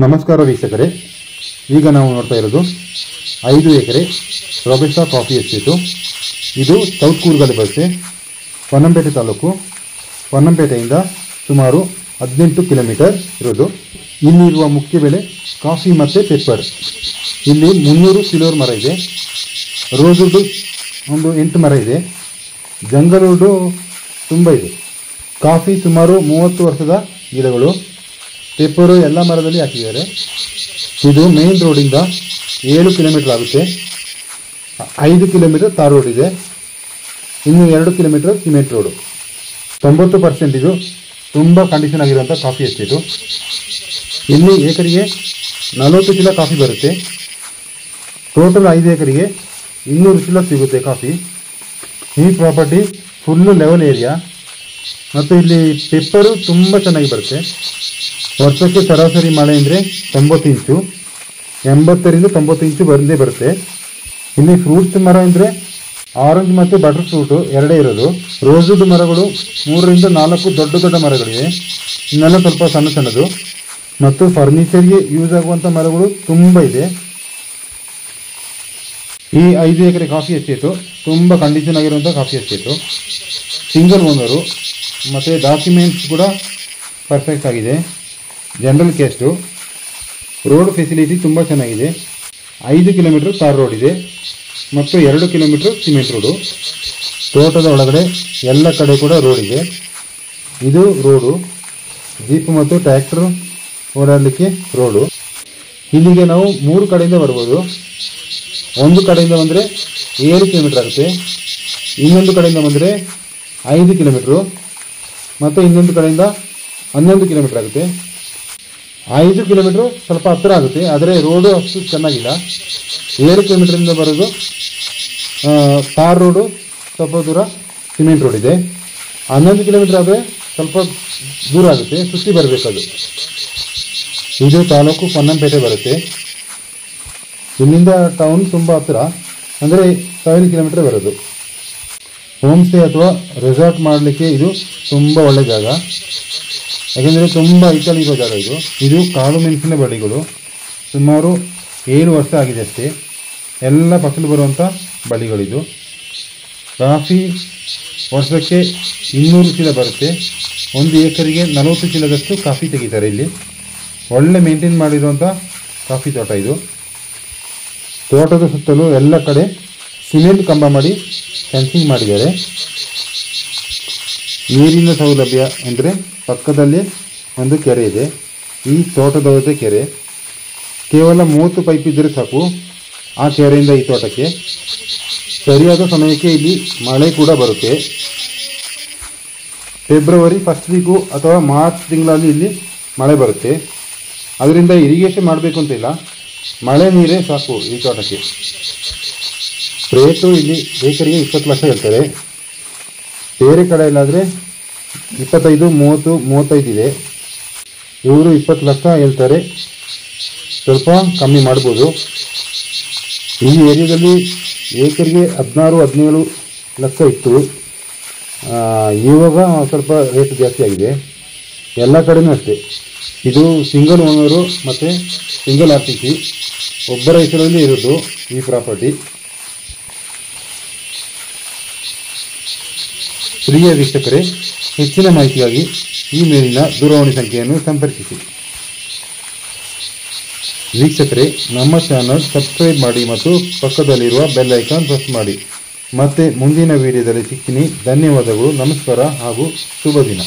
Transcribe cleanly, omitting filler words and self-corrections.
ನಮಸ್ಕಾರ ವೀಕ್ಷಕರೇ, ಈಗ ನಾವು ನೋಡ್ತಾ ಇರೋದು 5 ಎಕರೆ ರೋಬಸ್ಟಾ ಕಾಫಿ ಎಸ್ಟೇಟು. ಇದು ಸೌತ್ ಕೂರ್ಗಲ್ಲಿ ಬರುತ್ತೆ. ಪೊನ್ನಂಪೇಟೆ ತಾಲೂಕು. ಪೊನ್ನಂಪೇಟೆಯಿಂದ ಸುಮಾರು 18 ಕಿಲೋಮೀಟರ್ ಇರೋದು. ಇಲ್ಲಿರುವ ಮುಖ್ಯ ಬೆಳೆ ಕಾಫಿ ಮತ್ತು ಪೆಪ್ಪರ್. ಇಲ್ಲಿ 300 ಸಿಲ್ವರ್ ಮರ ಇದೆ. ರೋಸ್ವುಡ್ ಒಂದು 8 ಮರ ಇದೆ. ಜಂಗಲ್ವುಡ್ ತುಂಬ ಇದೆ. ಕಾಫಿ ಸುಮಾರು 30 ವರ್ಷದ ಗಿಡಗಳು. ಪೆಪ್ಪರು ಎಲ್ಲ ಮರದಲ್ಲಿ ಹಾಕಿದ್ದಾರೆ. ಇದು ಮೇನ್ ರೋಡಿಂದ 7 ಕಿಲೋಮೀಟರ್ ಆಗುತ್ತೆ. 5 ಕಿಲೋಮೀಟರ್ ತಾರ್ ರೋಡ್ ಇದೆ. ಇನ್ನು 2 ಕಿಲೋಮೀಟರ್ ಸಿಮೆಂಟ್ ರೋಡು. 90% ಇದು ತುಂಬ ಕಂಡೀಷನ್ ಆಗಿರುವಂಥ ಕಾಫಿ ಎಸ್ಟೇಟು. ಇಲ್ಲಿ ಏಕರಿಗೆ 40 ಚೀಲ ಕಾಫಿ ಬರುತ್ತೆ. ಟೋಟಲ್ 5 ಎಕರೆಗೆ 200 ಚೀಲ ಸಿಗುತ್ತೆ ಕಾಫಿ. ಈ ಪ್ರಾಪರ್ಟಿ ಫುಲ್ಲು ಲೆವೆಲ್ ಏರಿಯಾ ಮತ್ತು ಇಲ್ಲಿ ಪೆಪ್ಪರು ತುಂಬ ಚೆನ್ನಾಗಿ ಬರುತ್ತೆ. ವರ್ಷಕ್ಕೆ ಸರಾಸರಿ ಮಳೆ ಅಂದರೆ 90 ಇಂಚು, 80ರಿಂದ 90 ಇಂಚು ಬಂದೇ ಬರುತ್ತೆ. ಇಲ್ಲಿ ಫ್ರೂಟ್ಸ್ ಮರ ಅಂದರೆ ಆರೆಂಜ್ ಮತ್ತು ಬಟರ್ ಫ್ರೂಟು ಎರಡೇ ಇರೋದು. ರೋಸ್ವುಡ್ ಮರಗಳು 3ರಿಂದ 4 ದೊಡ್ಡ ದೊಡ್ಡ ಮರಗಳಿವೆ. ಇನ್ನೆಲ್ಲ ಸ್ವಲ್ಪ ಸಣ್ಣ ಸಣ್ಣದು. ಮತ್ತು ಫರ್ನಿಚರ್ಗೆ ಯೂಸ್ ಆಗುವಂಥ ಮರಗಳು ತುಂಬ ಇದೆ. ಈ 5 ಎಕರೆ ಕಾಫಿ ಎಸ್ಟೇಟು ತುಂಬ ಕಂಡೀಷನ್ ಆಗಿರುವಂಥ ಕಾಫಿ ಎಸ್ಟೇಟು. ಸಿಂಗಲ್ ಓನರು ಮತ್ತು ಡಾಕ್ಯುಮೆಂಟ್ಸ್ ಕೂಡ ಪರ್ಫೆಕ್ಟ್ ಆಗಿದೆ. General caste. ರೋಡ್ ಫೆಸಿಲಿಟಿ ತುಂಬ ಚೆನ್ನಾಗಿದೆ. 5 ಕಿಲೋಮೀಟರ್ ತಾರ್ ರೋಡ್ ಇದೆ ಮತ್ತು 2 ಕಿಲೋಮೀಟರ್ ಸಿಮೆಂಟ್ ರೋಡು. ತೋಟದ ಒಳಗಡೆ ಎಲ್ಲ ಕಡೆ ಕೂಡ ರೋಡ್ ಇದೆ. ಇದು ರೋಡು ಜೀಪ್ ಮತ್ತು ಟ್ರ್ಯಾಕ್ಟರ್ ಓಡಾಡಲಿಕ್ಕೆ ರೋಡು. ಇಲ್ಲಿಗೆ ನಾವು 3 ಕಡೆಯಿಂದ ಬರ್ಬೋದು. ಒಂದು ಕಡೆಯಿಂದ ಬಂದರೆ 7 ಕಿಲೋಮೀಟರ್ ಆಗುತ್ತೆ. ಇನ್ನೊಂದು ಕಡೆಯಿಂದ ಬಂದರೆ 5 ಕಿಲೋಮೀಟ್ರು ಮತ್ತು ಇನ್ನೊಂದು ಕಡೆಯಿಂದ 11 ಕಿಲೋಮೀಟರ್ ಆಗುತ್ತೆ. 5 ಕಿಲೋಮೀಟ್ರು ಸ್ವಲ್ಪ ಹತ್ತಿರ ಆಗುತ್ತೆ, ಆದರೆ ರೋಡು ಅಷ್ಟು ಚೆನ್ನಾಗಿಲ್ಲ. 7 ಕಿಲೋಮೀಟರಿಂದ ಬರೋದು ತಾರ್ ರೋಡು, ಸ್ವಲ್ಪ ದೂರ ಸಿಮೆಂಟ್ ರೋಡ್ ಇದೆ. 11 ಕಿಲೋಮೀಟರ್ ಆದರೆ ಸ್ವಲ್ಪ ದೂರ ಆಗುತ್ತೆ, ಸುತ್ತಿ ಬರಬೇಕದು. ಇದು ತಾಲೂಕು ಪೊನ್ನಂಪೇಟೆ ಬರುತ್ತೆ. ಇಲ್ಲಿಂದ ಟೌನ್ ತುಂಬ ಹತ್ತಿರ, ಅಂದರೆ 7 ಕಿಲೋಮೀಟರ್ ಬರೋದು. ಹೋಮ್ ಸ್ಟೇ ಅಥವಾ ರೆಸಾರ್ಟ್ ಮಾಡಲಿಕ್ಕೆ ಇದು ತುಂಬ ಒಳ್ಳೆ ಜಾಗ. ಯಾಕೆಂದರೆ ತುಂಬ ಐಟಲ್ ಇರೋ ಜಾಗ ಇದು. ಇದು ಕಾಳು ಮೆಣಸಿನ ಬಳ್ಳಿಗಳು. ಸುಮಾರು 7 ವರ್ಷ ಆಗಿದೆ ಅಷ್ಟೇ. ಎಲ್ಲ ಫಸಲು ಬರುವಂಥ ಬಳ್ಳಿಗಳಿದು. ಕಾಫಿ ವರ್ಷಕ್ಕೆ 200 ಚೀಲ ಬರುತ್ತೆ. 1 ಎಕರೆಗೆ 40 ಚೀಲದಷ್ಟು ಕಾಫಿ ತೆಗಿತಾರೆ ಇಲ್ಲಿ. ಒಳ್ಳೆ ಮೇಂಟೈನ್ ಮಾಡಿರುವಂಥ ಕಾಫಿ ತೋಟ ಇದು. ತೋಟದ ಸುತ್ತಲೂ ಎಲ್ಲ ಕಡೆ ಸಿಮೆಂಟ್ ಕಂಬ ಮಾಡಿ ಫೆನ್ಸಿಂಗ್ ಮಾಡಿದ್ದಾರೆ. ನೀರಿನ ಸೌಲಭ್ಯ ಅಂದರೆ ಪಕ್ಕದಲ್ಲಿ ಒಂದು ಕೆರೆ ಇದೆ. ಈ ತೋಟದ ಕೆರೆ ಕೇವಲ 30 ಪೈಪ್ ಇದ್ದರೆ ಸಾಕು ಆ ಕೆರೆಯಿಂದ ಈ ತೋಟಕ್ಕೆ. ಸರಿಯಾದ ಸಮಯಕ್ಕೆ ಇಲ್ಲಿ ಮಳೆ ಕೂಡ ಬರುತ್ತೆ. ಫೆಬ್ರವರಿ ಫಸ್ಟ್ ವೀಕು ಅಥವಾ ಮಾರ್ಚ್ ತಿಂಗಳಲ್ಲಿ ಇಲ್ಲಿ ಮಳೆ ಬರುತ್ತೆ. ಅದರಿಂದ ಇರಿಗೇಷನ್ ಮಾಡಬೇಕು ಅಂತಿಲ್ಲ, ಮಳೆ ನೀರೇ ಸಾಕು ಈ ತೋಟಕ್ಕೆ. ರೇಟು ಇಲ್ಲಿ ಏಕರಿಗೆ 20 ಲಕ್ಷ ಹೇಳ್ತಾರೆ. ಬೇರೆ ಕಡೆ ಎಲ್ಲಾದರೆ 25, 30, 35 ಇದೆ. ಇವರು 20 ಲಕ್ಷ ಹೇಳ್ತಾರೆ. ಸ್ವಲ್ಪ ಕಮ್ಮಿ ಮಾಡ್ಬೋದು. ಈ ಏರಿಯಾದಲ್ಲಿ ಏಕರಿಗೆ 16, 17 ಲಕ್ಷ ಇತ್ತು. ಇವಾಗ ಸ್ವಲ್ಪ ರೇಟ್ ಜಾಸ್ತಿ ಆಗಿದೆ. ಎಲ್ಲ ಕಡೆನೂ ಅಷ್ಟೇ. ಇದು ಸಿಂಗಲ್ ಓನರು ಮತ್ತು ಸಿಂಗಲ್ RTC ಒಬ್ಬರ ಹೆಸರಲ್ಲಿ ಇರೋದು ಈ ಪ್ರಾಪರ್ಟಿ. ಪ್ರಿಯ ವೀಕ್ಷಕರೇ, ಹೆಚ್ಚಿನ ಮಾಹಿತಿಗಾಗಿ ಈ ಮೇಲಿನ ದೂರವಾಣಿ ಸಂಖ್ಯೆಯನ್ನು ಸಂಪರ್ಕಿಸಿ. ವೀಕ್ಷಕರೇ, ನಮ್ಮ ಚಾನಲ್ ಸಬ್ಸ್ಕ್ರೈಬ್ ಮಾಡಿ ಮತ್ತು ಪಕ್ಕದಲ್ಲಿರುವ ಬೆಲ್ ಐಕಾನ್ ಪ್ರೆಸ್ ಮಾಡಿ. ಮತ್ತೆ ಮುಂದಿನ ವಿಡಿಯೋದಲ್ಲಿ ಸಿಗ್ತೀನಿ. ಧನ್ಯವಾದಗಳು, ನಮಸ್ಕಾರ ಹಾಗೂ ಶುಭ ದಿನ.